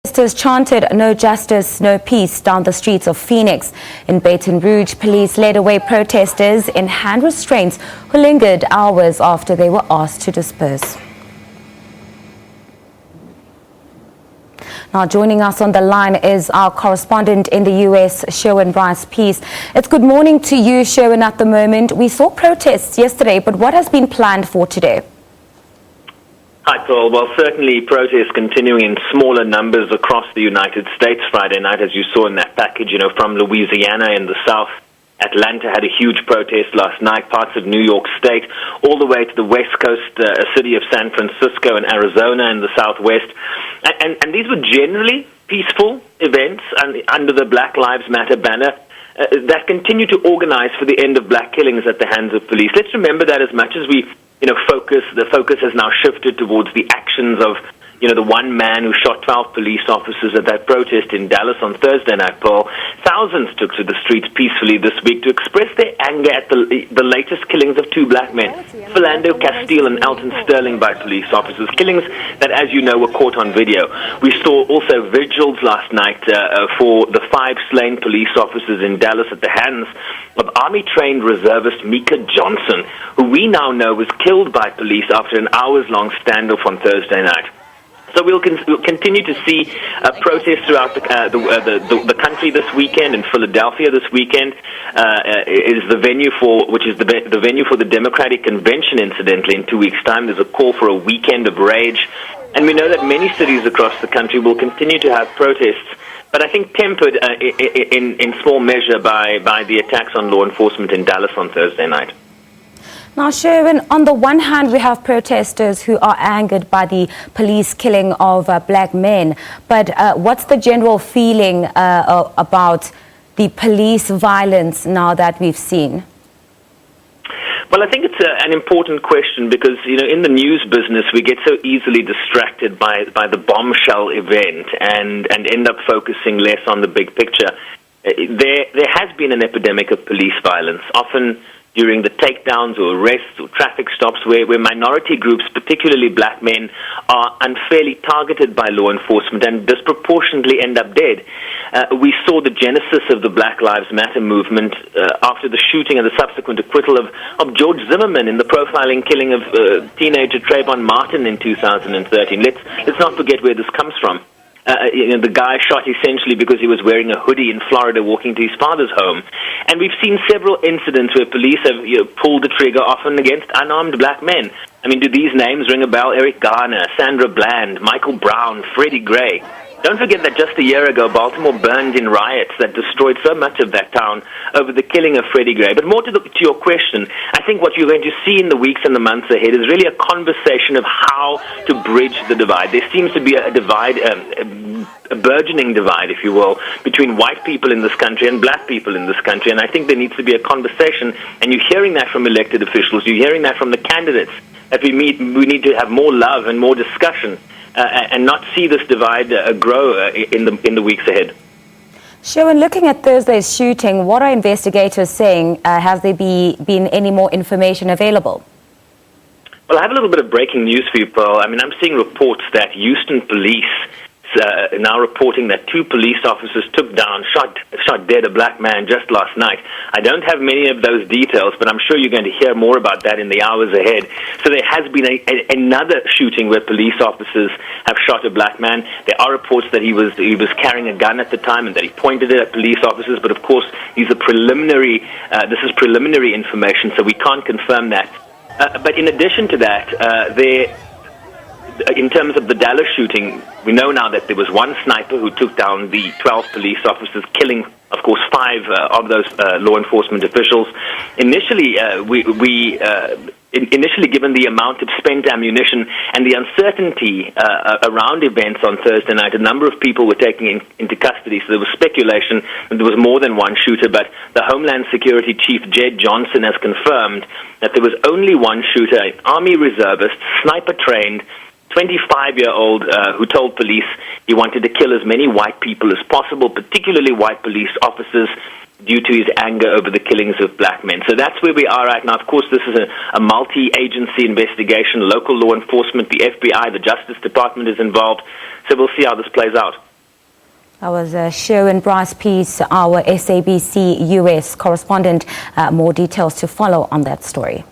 Protesters chanted "No justice, no peace" down the streets of Phoenix. In Baton Rouge, police led away protesters in hand restraints who lingered hours after they were asked to disperse. Now joining us on the line is our correspondent in the US, Sherwin Bryse-pease. It's good morning to you, Sherwin, at the moment. We saw protests yesterday, but what has been planned for today? Hi, Paul. Well, certainly protests continuing in smaller numbers across the United States Friday night, as you saw in that package, from Louisiana in the south. Atlanta had a huge protest last night, parts of New York State, all the way to the west coast, a city of San Francisco and Arizona in the southwest. And these were generally peaceful events under the Black Lives Matter banner that continue to organize for the end of black killings at the hands of police. Let's remember that as much as we the focus has now shifted towards the actions of, the one man who shot 12 police officers at that protest in Dallas on Thursday night, Paul. Thousands took to the streets peacefully this week to express their anger at the latest killings of two black men, Philando Castile and Alton Sterling, by police officers, killings that, as you know, were caught on video. We saw also vigils last night for the 5 slain police officers in Dallas at the hands of Army-trained reservist Mika Johnson, who we now know was killed by police after an hours-long standoff on Thursday night. So we'll continue to see protests throughout the country this weekend. In Philadelphia this weekend is the venue for the venue for the Democratic Convention. Incidentally, in 2 weeks' time, there's a call for a weekend of rage, and we know that many cities across the country will continue to have protests. But I think tempered in small measure by the attacks on law enforcement in Dallas on Thursday night. Now, Sherwin, on the one hand, we have protesters who are angered by the police killing of black men. But what's the general feeling about the police violence now that we've seen? Well, I think it's an important question because, in the news business, we get so easily distracted by the bombshell event and end up focusing less on the big picture. There has been an epidemic of police violence, often during the takedowns or arrests or traffic stops where minority groups, particularly black men, are unfairly targeted by law enforcement and disproportionately end up dead. We saw the genesis of the Black Lives Matter movement after the shooting and the subsequent acquittal of George Zimmerman in the profiling killing of teenager Trayvon Martin in 2013. Let's not forget where this comes from. The guy shot essentially because he was wearing a hoodie in Florida walking to his father's home. And we've seen several incidents where police have pulled the trigger, often against unarmed black men. I mean, do these names ring a bell? Eric Garner, Sandra Bland, Michael Brown, Freddie Gray. Don't forget that just a year ago, Baltimore burned in riots that destroyed so much of that town over the killing of Freddie Gray. But more to your question, I think what you're going to see in the weeks and the months ahead is really a conversation of how to bridge the divide. There seems to be a divide, a burgeoning divide, if you will, between white people in this country and black people in this country. And I think there needs to be a conversation, and you're hearing that from elected officials, you're hearing that from the candidates, that we need to have more love and more discussion. And not see this divide grow in the weeks ahead. Sherwin, looking at Thursday's shooting, what are investigators saying? Have there been any more information available? Well, I have a little bit of breaking news for you, Pearl. I mean, I'm seeing reports that Houston police now reporting that 2 police officers shot dead a black man just last night. I don't have many of those details, but I'm sure you're going to hear more about that in the hours ahead. So there has been another shooting where police officers have shot a black man. There are reports that he was carrying a gun at the time and that he pointed it at police officers, but of course this is preliminary information, so we can't confirm that. But in addition to that, in terms of the Dallas shooting, we know now that there was one sniper who took down the 12 police officers, killing, of course, 5 of those law enforcement officials. Initially, initially, given the amount of spent ammunition and the uncertainty around events on Thursday night, a number of people were taken into custody. So there was speculation that there was more than one shooter, but the Homeland Security Chief, Jed Johnson, has confirmed that there was only one shooter, an Army reservist, sniper-trained, 25-year-old who told police he wanted to kill as many white people as possible, particularly white police officers, due to his anger over the killings of black men. So that's where we are right now. Of course, this is a multi-agency investigation. Local law enforcement, the FBI, the Justice Department is involved. So we'll see how this plays out. That was Sherwin Bryse-pease, our SABC US correspondent. More details to follow on that story.